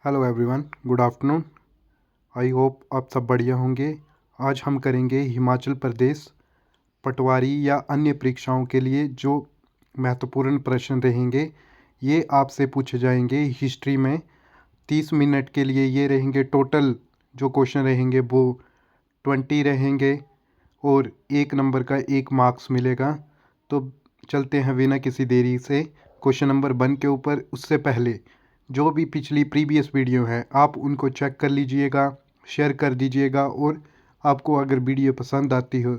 Hello everyone, good afternoon. I hope आप सब बढ़िया होंगे। आज हम करेंगे हिमाचल प्रदेश पटवारी या अन्य परीक्षाओं के लिए जो महत्वपूर्ण प्रश्न रहेंगे ये आपसे पूछे जाएंगे हिस्ट्री में। 30 मिनट के लिए ये रहेंगे। टोटल जो क्वेश्चन रहेंगे वो 20 रहेंगे और 1 नंबर का 1 मार्क्स मिलेगा। तो चलते हैं बिना किसी देरी से क्वेश्चन नंबर 1 के ऊपर। उससे पहले जो भी पिछली प्रीवियस वीडियो है आप उनको चेक कर लीजिएगा, शेयर कर दीजिएगा और आपको अगर वीडियो पसंद आती हो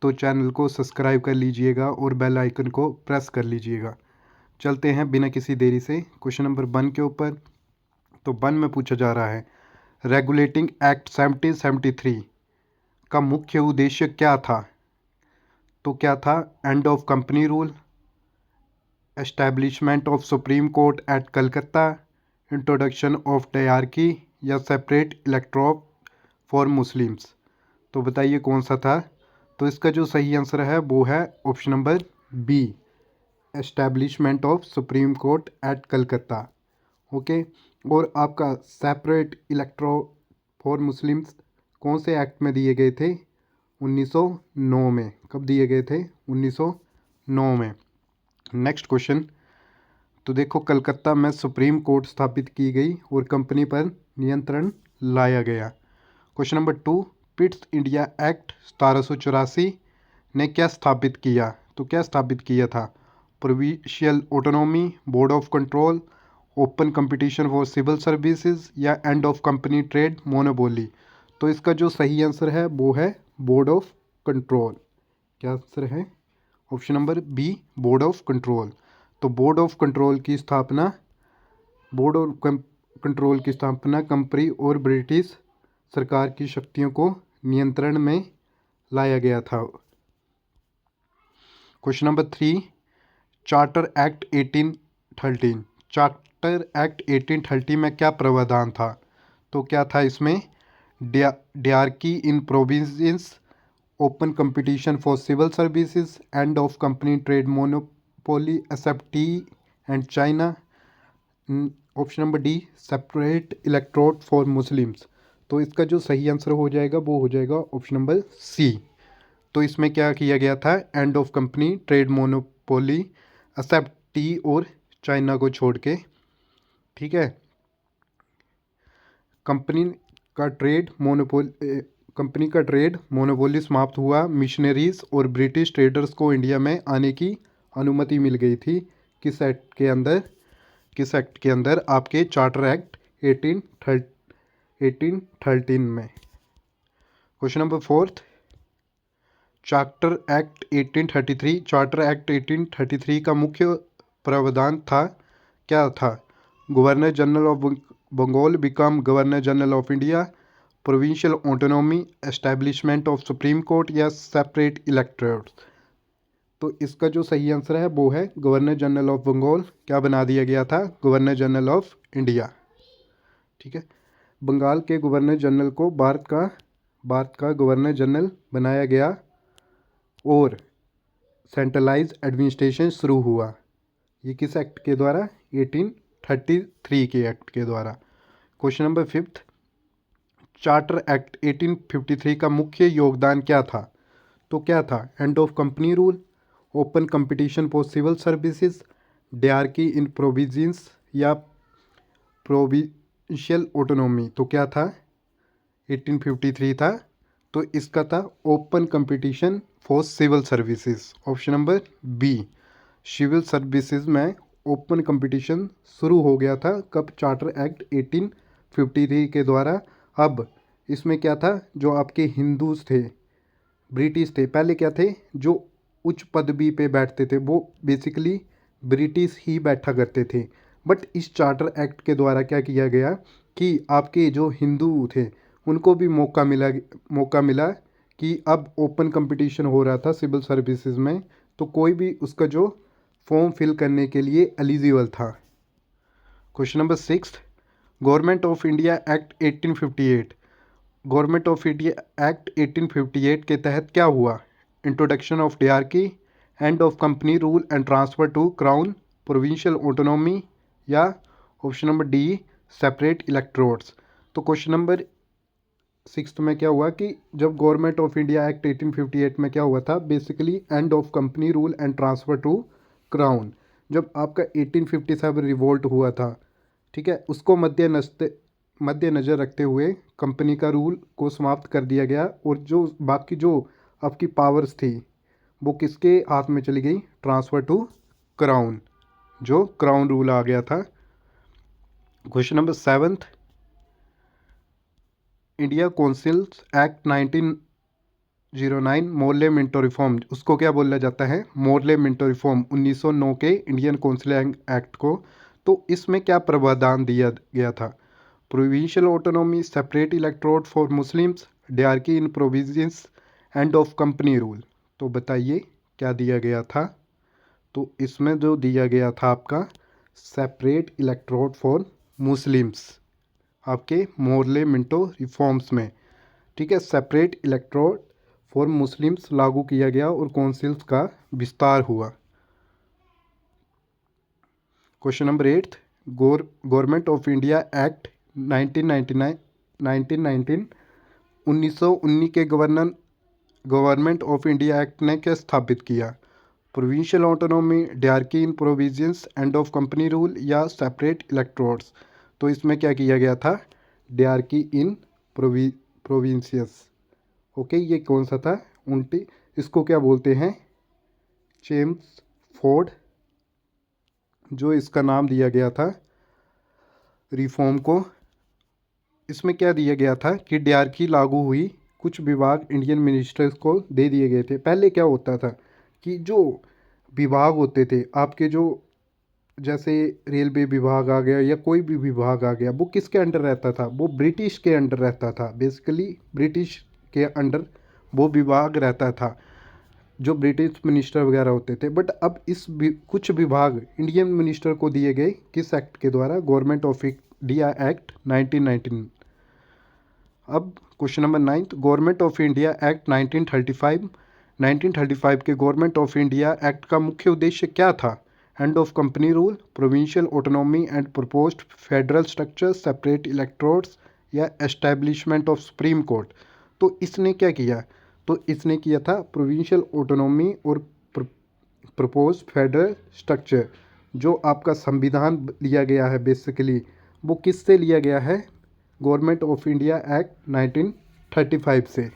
तो चैनल को सब्सक्राइब कर लीजिएगा और बेल आइकन को प्रेस कर लीजिएगा। चलते हैं बिना किसी देरी से क्वेश्चन नंबर 1 के ऊपर। तो 1 में पूछा जा रहा है, रेगुलेटिंग एक्ट 1773 का मुख्य उद्देश्य क्या था? तो क्या था? End of company rule, establishment of Supreme Court at Calcutta, introduction of dyarchy या सेपरेट इलेक्टोरल फॉर मुस्लिम्स। तो बताइए कौन सा था? तो इसका जो सही आंसर है वो है option number B, establishment of Supreme Court at Calcutta. Okay. और आपका सेपरेट इलेक्टोरल फॉर मुस्लिम्स कौन से एक्ट में दिए गए थे? 1909 में। कब दिए गए थे? 1909 में। Next question. तो देखो, कलकत्ता में सुप्रीम कोर्ट स्थापित की गई और कंपनी पर नियंत्रण लाया गया। Question number 2, Pitt's India act 1784 ने क्या स्थापित किया? तो क्या स्थापित किया था? Provincial autonomy, board of control, open competition for civil services या end of company trade monopoly. तो इसका जो सही आंसर है वो है बोर्ड ऑफ कंट्रोल। क्या आंसर है? Option number B, board of control. तो बोर्ड ऑफ कंट्रोल की स्थापना कंपनी और ब्रिटिश सरकार की शक्तियों को नियंत्रण में लाया गया था। Question number 3, charter act 1813। Charter act 1830 में क्या प्रावधान था? तो क्या था इसमें? Diarchy in provinces, open competition for civil services, end of company trade monopoly except tea and China. Option number D, separate electoral for Muslims. तो इसका जो सही आंसर हो जाएगा वो हो जाएगा ऑप्शन नंबर सी। तो इसमें क्या किया गया था? End of company trade monopoly except tea और चाइना को छोड़ के। ठीक है। कंपनी का ट्रेड मोनोपोली समाप्त हुआ। मिशनरीज और ब्रिटिश ट्रेडर्स को इंडिया में आने की अनुमति मिल गई थी। किस एक्ट के अंदर? आपके चार्टर एक्ट 1813 में। क्वेश्चन नंबर 4, चार्टर एक्ट 1833 का मुख्य प्रावधान क्या था? Governor general of Bengal become governor general of India, provincial autonomy, establishment of Supreme Court या सेपरेट इलेक्टोरेट्स। तो इसका जो सही आंसर है वो है गवर्नर जनरल ऑफ बंगाल। क्या बना दिया गया था? Governor general of India. ठीक है। बंगाल के गवर्नर जनरल को भारत का गवर्नर जनरल बनाया गया और सेंट्रलाइज एडमिनिस्ट्रेशन शुरू हुआ। ये किस एक्ट के द्वारा? 1833 के एक्ट के द्वारा। क्वेश्चन नंबर 5, चार्टर एक्ट 1853 का मुख्य योगदान क्या था? तो क्या था? End of company rule, open competition for civil services, diarchy in province या प्रोविंशियल ऑटोनॉमी। तो क्या था? 1853 था। तो इसका था open competition for civil services. Option number B, civil services में ओपन कंपटीशन शुरू हो गया था। कब? चार्टर एक्ट 1853 के द्वारा। अब इसमें क्या था? जो आपके हिंदूज थे, ब्रिटिश थे, पहले क्या थे? जो उच्च पदवी पे बैठते थे वो बेसिकली ब्रिटिश ही बैठा करते थे। बट इस चार्टर एक्ट के द्वारा क्या किया गया कि आपके जो हिंदू थे उनको भी मौका मिला कि अब ओपन कंपटीशन हो रहा था सिविल सर्विसेज में, तो कोई भी उसका जो फॉर्म फिल करने के लिए एलिजिबल था। Question number 6, government of India act 1858। Government of India act 1858 के तहत क्या हुआ? Introduction of dyarchy, end of company rule and transfer to crown, provincial autonomy या option number D, separate electorates. तो क्वेश्चन नंबर 6 में क्या हुआ कि जब गवर्नमेंट ऑफ इंडिया एक्ट 1858 में क्या हुआ था, basically end of company rule and transfer to crown. जब आपका 1857 रिवोल्ट हुआ था, ठीक है, उसको मद्देनज़र रखते हुए कंपनी का रूल को समाप्त कर दिया गया और जो बाकी जो आपकी पावर्स थी वो किसके हाथ में चली गई, ट्रांसफ़र टू क्राउन, जो क्राउन रूल आ गया था। Question number 7, India councils act 1909 Morley Minto reform, उसको क्या बोला जाता है, मोर्ले मिंटो रिफॉर्म 1909 के इंडियन काउंसिल एक्ट को। तो इसमें क्या प्रावधान दिया गया था, provincial autonomy, separate electorate for Muslims, dyarchy in provisions, and of company rule. तो बताइए क्या दिया गया था। तो इसमें जो दिया गया था आपका सेपरेट इलेक्टोरेट फॉर मुस्लिम्स, आपके मोर्ले मिंटो रिफॉर्म्स में, ठीक है, सेपरेट इलेक्टोरेट फॉर मुस्लिम्स लागू किया गया और काउंसिल्स का विस्तार हुआ। Question number 8, government of India act 1919 1919 के गवर्नमेंट ऑफ इंडिया एक्ट ने क्या स्थापित किया, provincial autonomy, dyarchy in provisions, and of company rule या सेपरेट इलेक्टोरेट्स। तो इसमें क्या किया गया था, डायरकी इन प्रोविंसियस। ओके, ये कौन सा था, इसको क्या बोलते हैं, जेम्स फोर्ड, जो इसका नाम दिया गया था रिफॉर्म को। इसमें क्या दिया गया था कि डायरकी लागू हुई, कुछ विभाग इंडियन मिनिस्टर्स को दे दिए गए थे। पहले क्या होता था कि जो विभाग होते थे आपके, जो जैसे रेलवे विभाग आ गया या कोई भी विभाग आ गया, वो किसके अंडर रहता था, वो ब्रिटिश के अंडर रहता था। बेसिकली ब्रिटिश के अंडर वो विभाग रहता था, जो ब्रिटिश मिनिस्टर वगैरह होते थे। बट अब कुछ विभाग इंडियन मिनिस्टर को दिए गए, किस एक्ट के द्वारा, गवर्नमेंट ऑफ इंडिया एक्ट 1919। अब question number 9, government of India act 1935 के गवर्नमेंट ऑफ इंडिया एक्ट का मुख्य उद्देश्य क्या था, end of company rule, provincial autonomy and proposed federal structure, separate electorates या एस्टैब्लिशमेंट ऑफ सुप्रीम कोर्ट। तो इसने क्या किया, तो इसने किया था प्रोविंशियल ऑटोनॉमी और प्रपोज फेडरल स्ट्रक्चर। जो आपका संविधान लिया गया है बेसिकली, वो किससे लिया गया है, गवर्नमेंट ऑफ इंडिया एक्ट 1935 से।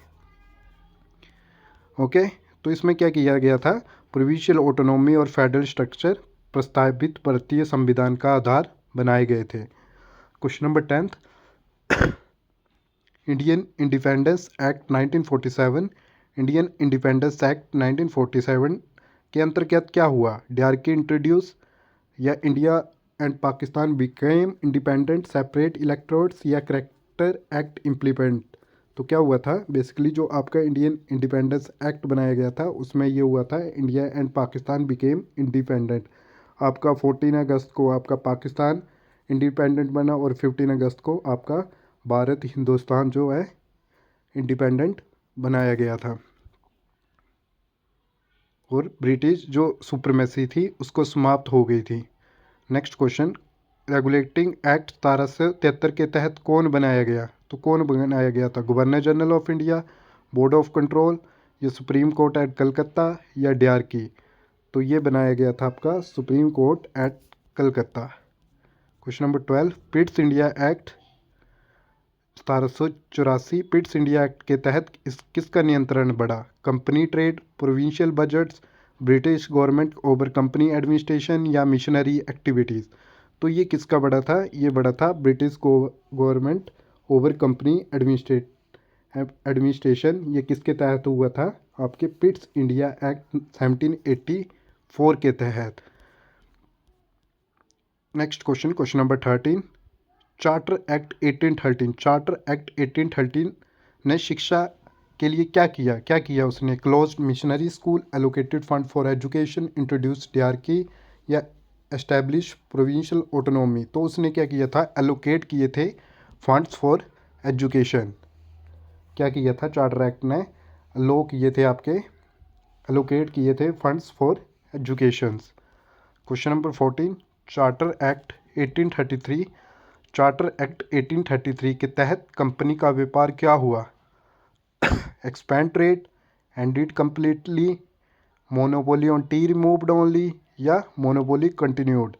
ओके, तो इसमें क्या किया गया था, प्रोविंशियल ऑटोनॉमी और फेडरल स्ट्रक्चर प्रस्तावित भारतीय संविधान का आधार बनाए गए थे। Question number 10, Indian independence act 1947, Indian independence act 1947 के अंतर्गत क्या हुआ, डायरकी इंट्रोड्यूस या India and Pakistan became independent, separate electorates या करैक्टर एक्ट इम्प्लीमेंट। तो क्या हुआ था, बेसिकली जो आपका इंडियन इंडिपेंडेंस एक्ट बनाया गया था उसमें ये हुआ था, India and Pakistan became independent. आपका 14 अगस्त को आपका पाकिस्तान इंडिपेंडेंट बना और 15 अगस्त को आपका भारत हिंदुस्तान जो है इंडिपेंडेंट बनाया गया था, और ब्रिटिश जो सुप्रीमेसी थी उसको समाप्त हो गई थी। नेक्स्ट क्वेश्चन, रेगुलेटिंग एक्ट 1773 के तहत कौन बनाया गया, तो कौन बनाया गया था, governor general of India, board of control या सुप्रीम कोर्ट एट कलकत्ता या डायरकी। तो ये बनाया गया था आपका supreme Court at Calcutta. Question number 12, Pitt's India act 1784, Pitt's India act के तहत किसका नियंत्रण बढ़ा, company trade, provincial budgets, British government over company administration या मिशनरी एक्टिविटीज़। तो ये किसका बढ़ा था, ये बढ़ा था British government over company administration. ये किसके तहत हुआ था, आपके पिट्स इंडिया एक्ट 1784 के तहत। Next question, question number 13, charter act 1813, charter act 1813 ने शिक्षा के लिए क्या किया उसने, closed missionary school, allocated fund for education, introduce dyarchy या एस्टैब्लिश प्रोविंशियल ऑटोनॉमी। तो उसने क्या किया था, एलोकेट किए थे फंड्स फॉर एजुकेशन। क्या किया था चार्टर एक्ट ने, एलोकेट किए थे funds for education. Question number 14, charter act 1833 charter act 1833 के तहत कंपनी का व्यापार क्या हुआ? Expand trade, ended completely, monopoly on T removed only, या मोनोपोली कंटिन्यूड।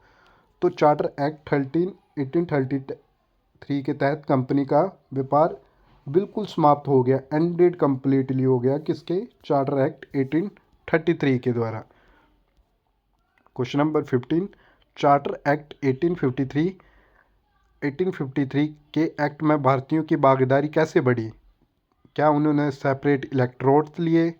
तो चार्टर एक्ट 1833 के तहत कंपनी का व्यापार बिल्कुल समाप्त हो गया, एंडेड कंप्लीटली हो गया, किसके? चार्टर एक्ट 1833 के द्वारा। क्वेश्चन नंबर 15, चार्टर एक्ट 1853 के एक्ट में भारतीयों की भागीदारी कैसे बढ़ी? क्या उन्होंने सेपरेट इलेक्टोरेट्स लिए,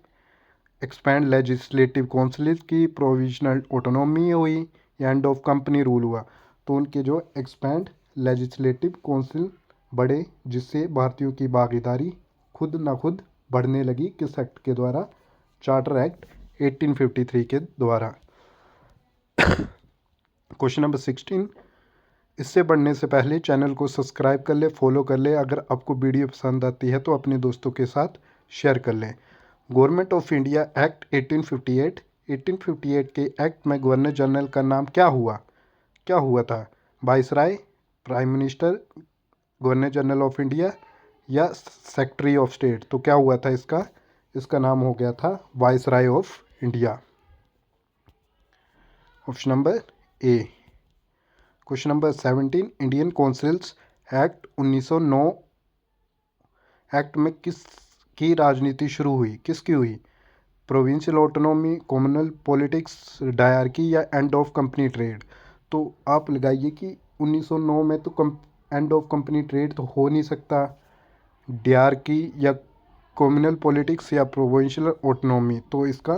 एक्सपैंड लेजिस्लेटिव काउंसिल की, प्रोविजनल ऑटोनॉमी हुई, या एंड ऑफ कंपनी रूल हुआ? तो उनके जो एक्सपैंड लेजिस्लेटिव काउंसिल बढ़े, जिससे भारतीयों की भागीदारी खुद न खुद बढ़ने लगी। किस एक्ट के द्वारा? चार्टर एक्ट 1853 के द्वारा। क्वेश्चन नंबर 16, इससे बढ़ने से पहले चैनल को सब्सक्राइब कर ले, फॉलो कर ले। अगर आपको वीडियो पसंद आती है तो अपने दोस्तों के साथ शेयर कर लें। गवर्नमेंट ऑफ इंडिया एक्ट 1858 के एक्ट में गवर्नर जनरल का नाम क्या हुआ? क्या हुआ था? Viceroy, prime minister, governor general of India, या सेक्रेटरी ऑफ स्टेट? तो क्या हुआ था इसका नाम हो गया था viceroy of India. Option number A. Question number 17, Indian councils act 1909 act में किसकी राजनीति शुरू हुई? किसकी हुई? Provincial autonomy, communal politics, dyarchy, या एंड ऑफ कंपनी ट्रेड? तो आप लगाइए कि 1909 में तो एंड ऑफ कंपनी ट्रेड तो हो नहीं सकता, डायरकी या कम्युनल पॉलिटिक्स या प्रोविंशियल ऑटोनॉमी। तो इसका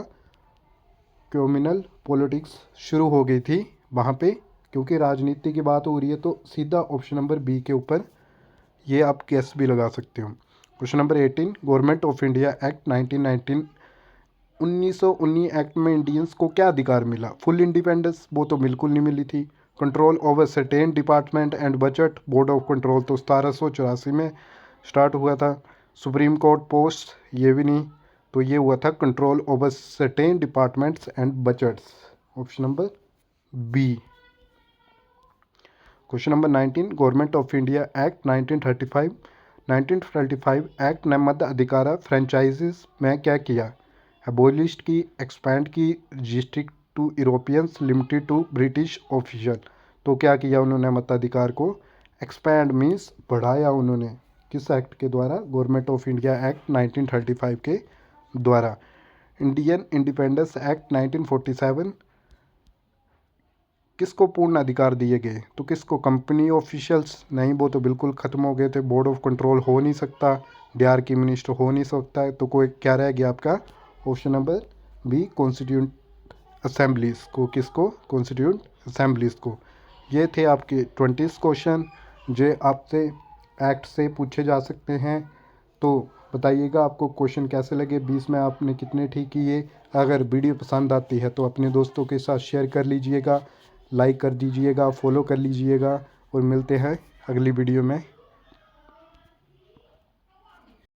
कम्युनल पॉलिटिक्स शुरू हो गई थी वहाँ पे, क्योंकि राजनीति की बात हो रही है। तो सीधा ऑप्शन नंबर बी के ऊपर ये आप गेस भी लगा सकते हो। Question number 18, government of India act 1919 act में इंडियंस को क्या अधिकार मिला? Full independence? वो तो बिल्कुल नहीं मिली थी। Control over certain department and budget, board of control तो 1784 में स्टार्ट हुआ था। सुप्रीम कोर्ट पोस्ट, ये भी नहीं। तो ये हुआ था control over certain departments and budgets. Option number B. Question number 19, government of India act 1935 act ने मध्य अधिकार फ्रेंचाइजीज में क्या किया? एबोलिश की, एक्सपैंड की, restrict to Europeans, limited to British official? तो क्या किया उन्होंने मताधिकार को? एक्सपैंड मीन्स बढ़ाया उन्होंने। किस एक्ट के द्वारा? गवर्नमेंट ऑफ इंडिया एक्ट 1935 के द्वारा। इंडियन इंडिपेंडेंस एक्ट 1947 किसको पूर्ण अधिकार दिए गए? तो किसको? Company officials? नहीं, वो तो बिल्कुल ख़त्म हो गए थे। बोर्ड ऑफ कंट्रोल हो नहीं सकता, डीआर की मिनिस्टर हो नहीं सकता है। तो कोई क्या रह गया आपका? Option number B, constituent assemblies को। किसको? कॉन्स्टिट्यूंट असेंबलीज को। ये थे आपके 20 क्वेश्चन जो आपसे एक्ट से पूछे जा सकते हैं। तो बताइएगा आपको क्वेश्चन कैसे लगे, 20 में आपने कितने ठीक किए। अगर वीडियो पसंद आती है तो अपने दोस्तों के साथ शेयर कर लीजिएगा, लाइक कर दीजिएगा, फॉलो कर लीजिएगा, और मिलते हैं अगली वीडियो में।